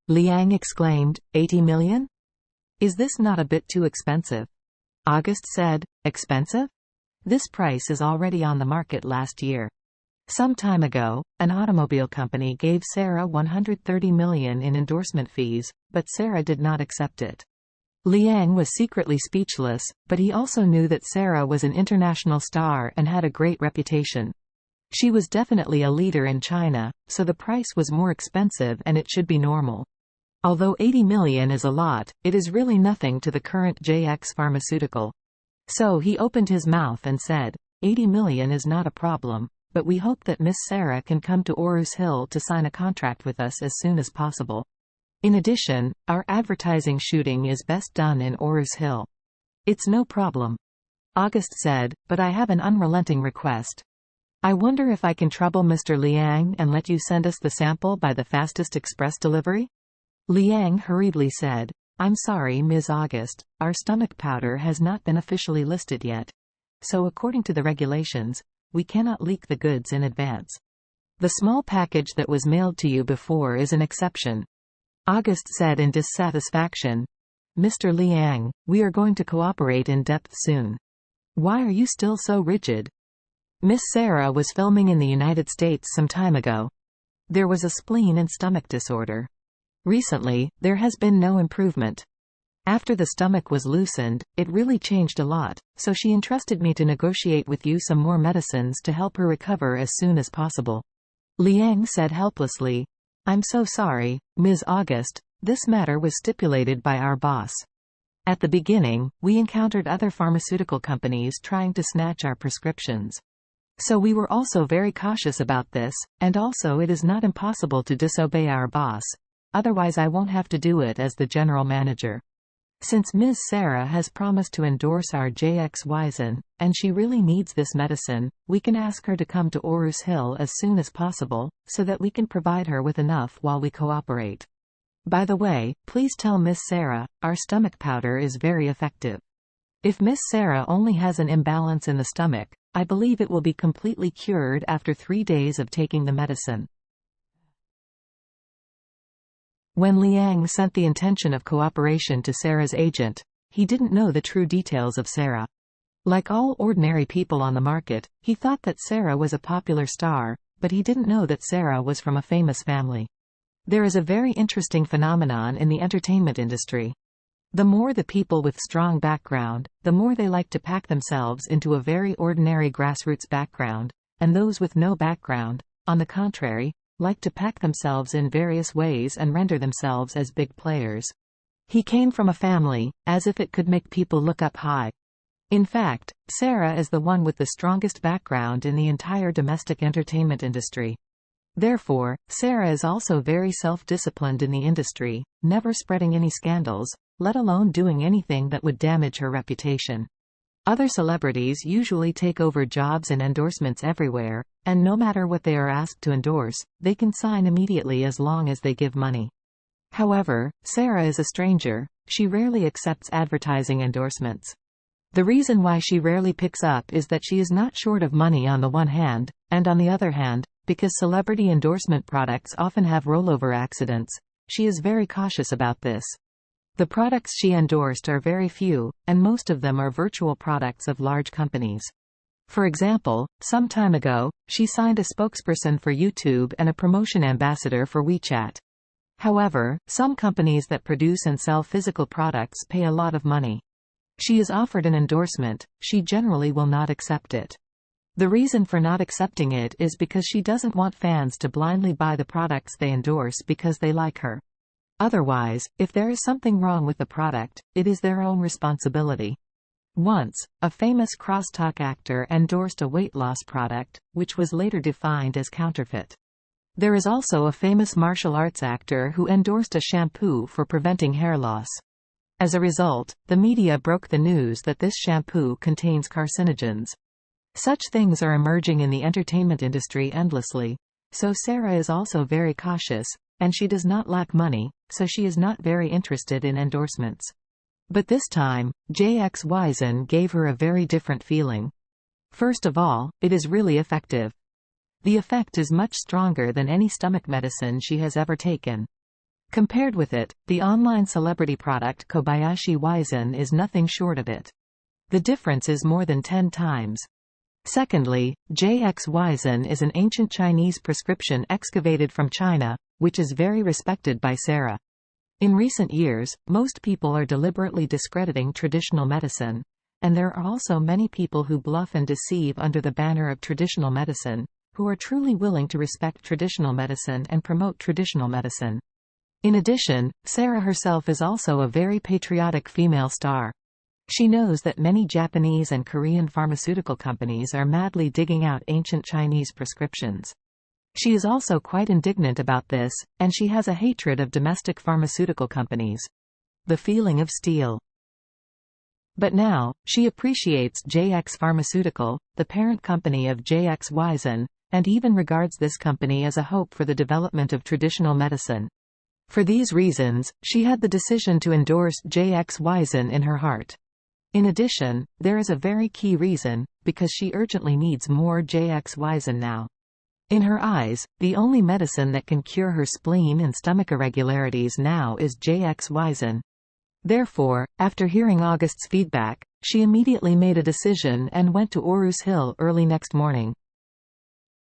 Liang exclaimed, 80 million? Is this not a bit too expensive? August said, expensive? This price is already on the market last year. Some time ago, an automobile company gave Sarah 130 million in endorsement fees, but Sarah did not accept it. Liang was secretly speechless, but he also knew that Sarah was an international star and had a great reputation. She was definitely a leader in China, so the price was more expensive and it should be normal. Although 80 million is a lot, it is really nothing to the current JX pharmaceutical. So he opened his mouth and said, 80 million is not a problem, but we hope that Miss Sarah can come to Aarhus Hill to sign a contract with us as soon as possible. In addition, our advertising shooting is best done in Aarhus Hill. It's no problem. August said, but I have an unrelenting request. I wonder if I can trouble Mr. Liang and let you send us the sample by the fastest express delivery? Liang hurriedly said, I'm sorry, Ms. August, our stomach powder has not been officially listed yet. So according to the regulations, we cannot leak the goods in advance. The small package that was mailed to you before is an exception. August said in dissatisfaction, Mr. Liang, we are going to cooperate in depth soon. Why are you still so rigid? Miss Sarah was filming in the United States some time ago. There was a spleen and stomach disorder. Recently, there has been no improvement. After the stomach was loosened, it really changed a lot, so she entrusted me to negotiate with you some more medicines to help her recover as soon as possible. Liang said helplessly, I'm so sorry, Ms. August, this matter was stipulated by our boss. At the beginning, we encountered other pharmaceutical companies trying to snatch our prescriptions. So we were also very cautious about this, and also it is not impossible to disobey our boss. Otherwise I won't have to do it as the general manager. Since Ms. Sarah has promised to endorse our JX and she really needs this medicine, we can ask her to come to Aarhus Hill as soon as possible, so that we can provide her with enough while we cooperate. By the way, please tell Miss Sarah, our stomach powder is very effective. If Miss Sarah only has an imbalance in the stomach, I believe it will be completely cured after 3 days of taking the medicine. When Liang sent the intention of cooperation to Sarah's agent, he didn't know the true details of Sarah. Like all ordinary people on the market, he thought that Sarah was a popular star, but he didn't know that Sarah was from a famous family. There is a very interesting phenomenon in the entertainment industry. The more the people with strong background, the more they like to pack themselves into a very ordinary grassroots background, and those with no background, on the contrary, like to pack themselves in various ways and render themselves as big players. He came from a family, as if it could make people look up high. In fact, Sarah is the one with the strongest background in the entire domestic entertainment industry. Therefore, Sarah is also very self-disciplined in the industry, never spreading any scandals, let alone doing anything that would damage her reputation. Other celebrities usually take over jobs and endorsements everywhere, and no matter what they are asked to endorse, they can sign immediately as long as they give money. However, Sarah is a stranger, she rarely accepts advertising endorsements. The reason why she rarely picks up is that she is not short of money on the one hand, and on the other hand, because celebrity endorsement products often have rollover accidents, she is very cautious about this. The products she endorsed are very few, and most of them are virtual products of large companies. For example, some time ago, she signed a spokesperson for YouTube and a promotion ambassador for WeChat. However, some companies that produce and sell physical products pay a lot of money. She is offered an endorsement, she generally will not accept it. The reason for not accepting it is because she doesn't want fans to blindly buy the products they endorse because they like her. Otherwise, if there is something wrong with the product, it is their own responsibility. Once, a famous crosstalk actor endorsed a weight loss product, which was later defined as counterfeit. There is also a famous martial arts actor who endorsed a shampoo for preventing hair loss. As a result, the media broke the news that this shampoo contains carcinogens. Such things are emerging in the entertainment industry endlessly. So Sarah is also very cautious, and she does not lack money, so she is not very interested in endorsements. But this time, JX gave her a very different feeling. First of all, it is really effective. The effect is much stronger than any stomach medicine she has ever taken. Compared with it, the online celebrity product Kobayashi Wizen is nothing short of it. The difference is more than 10 times. Secondly, JX Wizen is an ancient Chinese prescription excavated from China, which is very respected by Sarah. In recent years, most people are deliberately discrediting traditional medicine. And there are also many people who bluff and deceive under the banner of traditional medicine, who are truly willing to respect traditional medicine and promote traditional medicine. In addition, Sarah herself is also a very patriotic female star. She knows that many Japanese and Korean pharmaceutical companies are madly digging out ancient Chinese prescriptions. She is also quite indignant about this, and she has a hatred of domestic pharmaceutical companies. The feeling of steel. But now, she appreciates JX Pharmaceutical, the parent company of JX Wizen, and even regards this company as a hope for the development of traditional medicine. For these reasons, she had the decision to endorse JX Wizen in her heart. In addition, there is a very key reason, because she urgently needs more JX Wizen now. In her eyes, the only medicine that can cure her spleen and stomach irregularities now is JX Wizen. Therefore, after hearing August's feedback, she immediately made a decision and went to Orus Hill early next morning.